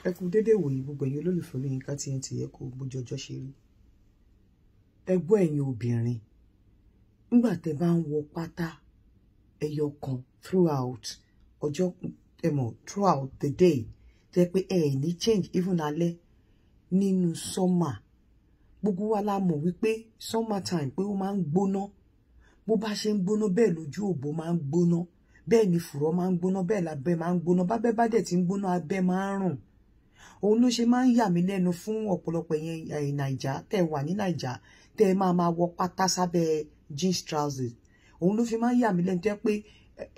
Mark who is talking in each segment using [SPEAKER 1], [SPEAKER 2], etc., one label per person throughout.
[SPEAKER 1] Ẹ kú dédé wòyí gbogbo ẹ̀yin olólùfẹ́ Olóyinka TNT ẹ kú bójú ọjọ́ ṣe rí. Ẹ gbọ́ ẹ̀yin obìnrin nígbà tẹ́ bá ń wọ pátá ẹyọ kan throughout ọjọ́ throughout the day tẹ́ pé ẹ ní change even alẹ́ nínú summer. Gbogbo wa la mọ̀ wípé summer time pé ó máa ń gbóná. Bó bá ṣe ń gbóná bẹ́ẹ̀ lójú òbò máa ń gbóná. Bẹ́ẹ̀ ni fùrọ̀ máa ń gbóná, bẹ́ẹ̀ lábẹ́ máa ń gbóná. Bábẹ́ bá dẹ̀ ti ń gbóná abẹ́ máa ń rùn. Òun ló ṣe máa ń yà mí lẹ́nu fún ọ̀pọ̀lọpọ̀ yẹn Naija tẹ́ wà ní Naija tẹ́ máa wọ pátá sábẹ́ jeans trousers. Òun ló fi máa ń yà mí lẹ́nu tẹ́ pé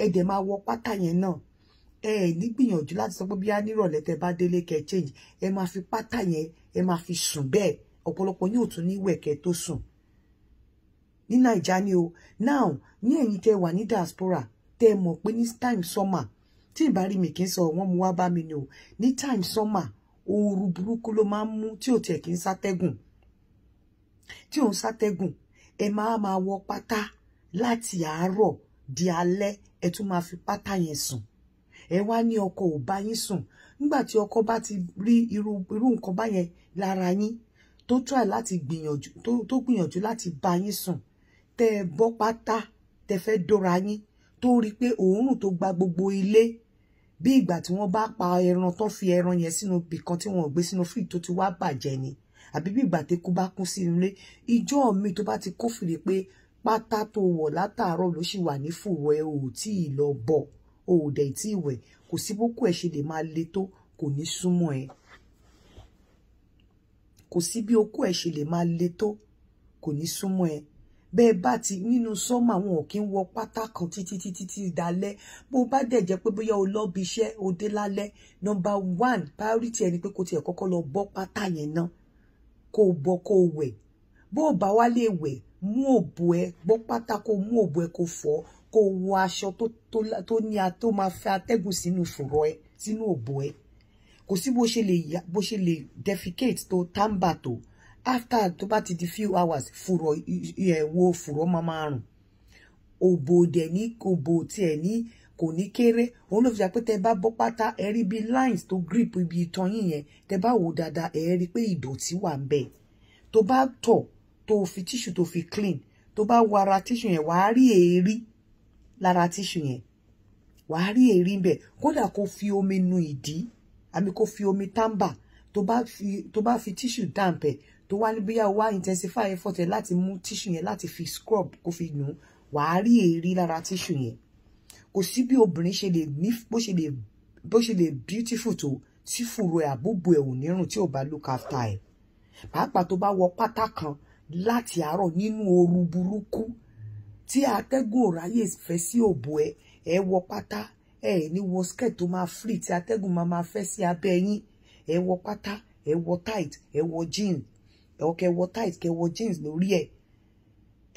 [SPEAKER 1] ẹ dẹ̀ máa wọ pátá yẹn náà. Ẹ ní gbìyànjú láti sọ pé bí a nírọ̀lẹ́ tẹ́ bá délé kẹ́ change. Ẹ máa fi pátá yẹn ẹ máa fi sùn bẹ́ẹ̀. Ọ̀pọ̀lọpọ̀ yóò tún ní wẹ̀kẹ́ tó sùn. Ní Naija ni o. Now ní ẹ̀yin tẹ́ wà ní diaspora tẹ́ mọ̀ pé ní time summer tí ìbá rí mi kì í sọ wọ́n mú wá bá mi ni o. Ní time summer ooru burúkú ló máa ń mú tí ò tiẹ̀ kì í sátẹ́gùn. Tí ò ń sátẹ́gùn ẹ máa wọ pátá láti àárọ̀ di alẹ́ ẹ tún máa fi pátá yẹn sùn. Ẹ wá ní ọkọ ò bá yín sùn. Nígbà tí ọkọ bá ti rí irú nǹkan báyẹn lára yín tó try láti gbìyànjú láti bá yín sùn tẹ́ ẹ bọ́ pátá tẹ́ fẹ́ dóra yín tó rí pé òórùn tó gba gbogbo ilé bí ìgbà tí wọ́n bá pa ẹran tó fi ẹran yẹn sínú ibì kan tí wọ́n gbé sínú fridge tó ti wá bàjẹ́ ni àbí bí ìgbà tẹ́kú bá kún sí ilé ìjọ́ mi tó bá ti kófìrí pé pátá tó wọ̀ látàárọ̀ ló sì wà ní fùrọ̀ ẹ ò tí ì lọ bọ̀ ò dẹ̀ tí ì wẹ̀ kò sí bókù ẹ ṣe lè máa le tó kò ní súnmọ́ ẹ. Kò sí bí okú ẹ ṣe lè máa le tó kò ní súnmọ́ ẹ. Bẹ́ẹ̀ bá ti nínú sọ́mà wọn ò kí ń wọ pátá kan títí dalẹ́. Bó bá dẹ̀ jẹ́ pé bóyá o lọ bí iṣẹ́ o dé lálẹ́ number one priority ẹni pé kò tiẹ̀ kọ́kọ́ lọ bọ́ pátá yẹn náà kó o bọ́ kó o wẹ̀. Bó o bá wá lè wẹ̀ mú òbò ẹ bọ́ pátá kó o mú òbò ẹ kó fọ̀ kó o wọ aṣọ tó máa fẹ́ atẹ́gùn sínú fùrọ̀ ẹ sínú òbò ẹ. Kò sí bó ṣe lè defecate tó tàǹbà tó after tó bá ti di few hours fùrọ̀ máa rùn. Òbò dẹ̀ ní òbò tiẹ̀ ní kò ní kéré. Òun ló fi jà pé tẹ́ bá bọ́ pátá ẹ rí bí lines tó grip ibi itan yín yẹn tẹ́ bá wò dáadáa ẹ rí pé ìdọ̀tí wà ń bẹ̀. Tó bá tọ̀ tó fi tissue tó fi clean tó bá wo ara tissue yẹn wàá rí èérí lára tissue yẹn wàá rí èérí ń bẹ̀. Kódà kó fi omi nu ìdí àbí kó fi omi tàǹbà tó bá fi tissue damp ẹ̀ tó wá ní bóyá wá intensify effort ẹ láti mú tissue yẹn láti fi scrub kó fi nù wàá rí èérí lára tissue yẹn. Kò sí bí obìnrin ṣe lè ní bó ṣe lè beautiful tó tí fùrọ̀ ẹ àbúbò ẹ ò ní rùn tí ò bá look after ẹ. Pàápàá tó bá wọ pátá kan láti àárọ̀ nínú ooru burúkú tí atẹ́gùn ò ráyè fẹ́ sí òbò ẹ wọ pátá ẹ ní wọ skirt tó máa free tí atẹ́gùn máa fẹ́ sí abẹ́ yín ẹ wọ pátá ẹ wọ tight ẹ wọ jeans kẹ wọ tight kẹ wọ jeans lórí ẹ.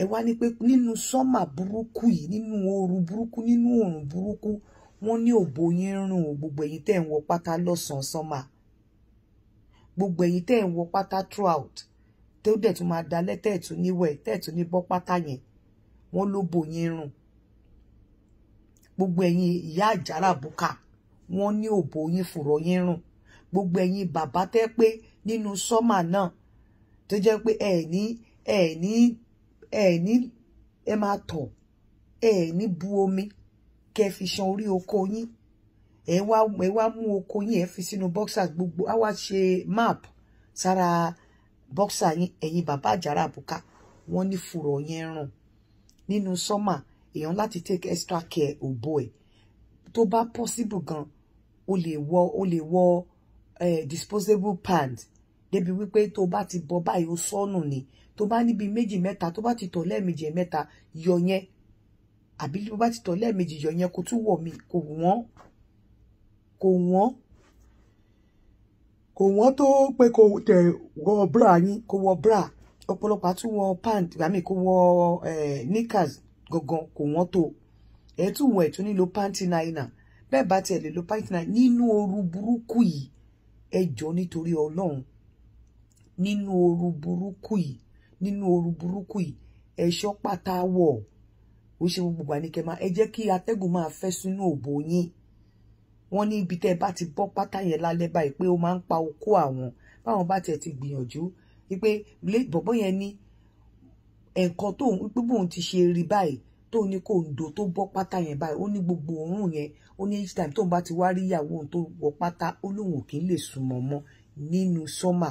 [SPEAKER 1] Ẹ wá ní pé nínú sọ́mà burúkú yìí nínú ooru burúkú nínú òòrùn burúkú wọ́n ní òbò yín rùn o gbogbo ẹ̀yin tẹ́ ń wọ pátá lọ́sàn-án sọ́mà gbogbo ẹ̀yin tẹ́ ń wọ pátá throughout tó dẹ̀ tún máa dalẹ́ tẹ́ẹ̀tún níwẹ̀ tẹ́ẹ̀tún ní bọ́ pátá yẹn wọ́n ló bò yín rùn. Gbogbo ẹ̀yin ìyá àjàrà bùkà wọ́n ní òbò yín fùrọ̀ yín rùn. Gbogbo ẹ̀yin bàbá tẹ́ pé nínú sọ́mà náà tó jẹ́ pé ẹ máa tọ̀ ẹ ní bu omi kẹ́ fi ṣan orí oko yín ẹ wá mú oko yín ẹ fi sínú boxer gbogbo á wá ṣe map sára boxer yín ẹ̀yin bàbá àjàrà àbùkà wọ́n ní fùrọ̀ yẹn rùn. Nínú sọ́mà èèyàn láti take extra care òbò ẹ̀ tó bá possible gan o lè wọ disposable pants débi wípé tó bá ti bọ́ báyìí ó sọnù ni tó bá níbi méjì mẹ́ta tó bá ti tọ̀ lẹ́ẹ̀mejì mẹ́ta yọ yẹn àbí tó bá ti tọ̀ lẹ́ẹ̀mejì yọ yẹn kó tún wọ̀ mí kò wọ́n tó pé kò tẹ̀ wọ bra yín kò wọ bra ọ̀pọ̀lọpọ̀ àtún wọ pant àmì kò wọ knickers gangan kò wọ́n tó ẹ̀ tún wọ̀ ẹ̀ tún nílò panty liner bẹ́ẹ̀ bá tiẹ̀ lè lo panty liner nínú ooru burúkú yìí ẹ jọ̀ọ́ nítorí Ọlọ́run nínú ooru burúkú yìí ẹ̀ṣọ́ pátá wọ̀ ó ṣe gbogbo àníkẹ́ máa ẹ jẹ́ kí atẹ́gùn máa fẹ́ sínú òbò yín wọ́n ní ibi tẹ́ ẹ bá ti bọ́ pátá yẹn lálẹ́ báyìí pé ó máa ń pa okó àwọn báwọn bá tiẹ̀ ti gbìyànjú wípé bọ̀bọ́ yẹn ní ẹ̀ǹkan tóun pé bóun ti ṣe rí báyìí tóun ní kò ń do tó bọ́ pátá yẹn báyìí ó ní gbogbo òórùn yẹn ó ní each time tóun bá ti wá rí ìyàwó òun tó wọ pátá ó lóun ò kí ń lè sùn mọ́ nínú sọ́mà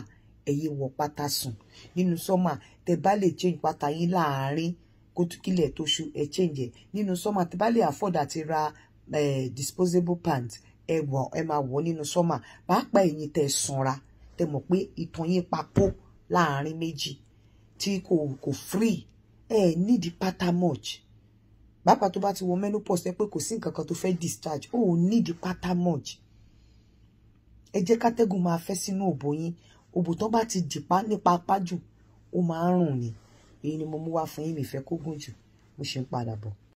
[SPEAKER 1] ẹ̀yẹ wọ pátá sùn nínú sọ́mà tẹ́ bá lè change pátá yín láàárín kó kílẹ̀ tó ṣú ẹ change ẹ̀ nínú sọ́mà tẹ́ bá lè afford àti ra disposable pants ẹ máa wọ̀ nínú sọ́mà pàápàá ẹ̀yin tẹ́ sanra tẹ́ mọ̀ pé ìtàn yín papọ̀ láàárín méjì tí kò free ẹ nídìí pátá much pàápàá tó bá ti wọ menopause ẹ pé kò sí nǹkan kan tó fẹ́ discharge ó nídìí pátá much ẹ jẹ́ kátẹ́gùn máa fẹ́ sínú òbò yín òbò tó bá ti dìpá nípa apá jù ó máa ń rùn ni èyí ni mo mú wá fún yín mi fẹ́ kó gùn jù mo ṣe ń padà bọ̀.